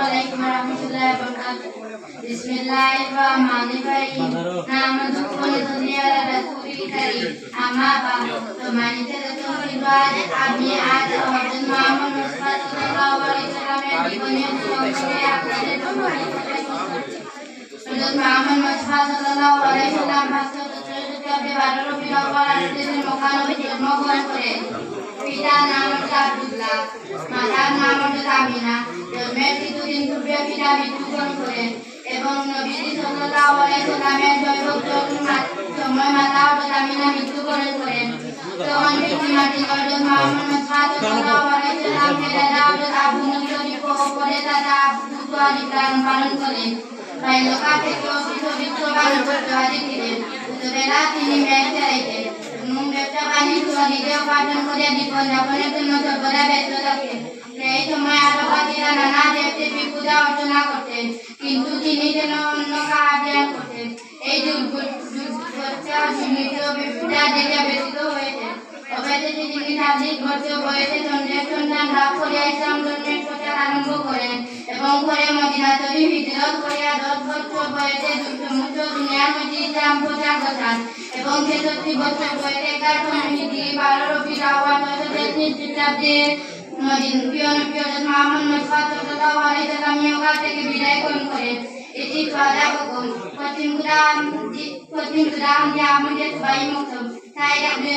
Assalamualaikum warahmatullahi wabarakatuh. Bismillahirrahmanirrahim. Nahmaduhu wa nusalli ala rasulil karim. Amma ba'du. সম্মানিত দর্শকবৃন্দ, আমি আজ হযরত মুহাম্মদ মুস্তাফা সাল্লাল্লাহু আলাইহি ওয়াসাল্লামের জীবনী সম্পর্কে আপনাদের বর্ণনা করব। হযরত মুহাম্মদ মুস্তাফা সাল্লাল্লাহু আলাইহি ওয়াসাল্লাম 12 রবিউল আউয়াল আশিরের মক্কায় জন্মগ্রহণ করেন। পিতার নাম হচ্ছে আব্দুল্লাহ, মাতার নাম হচ্ছে আমিনা। জন্মের কিছুদিন পূর্বে পিতা মৃত্যুবরণ করেন এবং নবীজি সাল্লাল্লাহু আলাইহি ওয়াসাল্লামের জন্মের সময় মাতা হযরত আমিনা মৃত্যুবরণ করেন। তখন পিতৃমাতৃ হযরত মুহাম্মদ মুস্তাফা সাল্লাল্লাহু আলাইহি ওয়াসাল্লামকে দাদা হযরত আবু নবীর পরে দাদা আবু তালিব লালন পালন করেন। বাল্যকাল থেকে চরিত্র পালন করতে শিখেছিলেন। ছোটবেলা তিনি ব্যবসা চালাতেন এবং ব্যবসা বাণিজ্য নিজে উপার্জন করে জীবনযাপনের জন্য সর্বদা ব্যস্ত থাকতেন। সেই সময় আরববাসীরা নানা দেব-দেবীর পূজা অর্চনা করতেন, কিন্তু তিনি যেন অন্য কাজ করতেন। এই দুর্গোৎসব সীমিত পূজা দেখে ব্যতীত হয়েছেন। অবশেষে তিনি 26 বছর বয়সে চন্দ্রের সন্তান লাভ করিয়া ইসলাম ধর্মের প্রচার আরম্ভ করেন এবং পরে মদিনা শরীফ হিজরত করিয়া 10 বছর বয়সে সমগ্র দুনিয়ার মধ্যে ইসলাম প্রচার করেন এবং 63 বছর বয়সে 11 হিজরি 12 রবিউল আউয়াল 633 খ্রিস্টাব্দে হযরত মুহাম্মদ মুস্তাফা সাল্লাল্লাহু আলাইহি ওয়াসাল্লাম ইহকাল থেকে বিদায় গ্রহণ করেন। এটি ফাদা হুকুম পশ্চিম গুদাম যে আমাদের সবাই মুক্ত তাই আপনি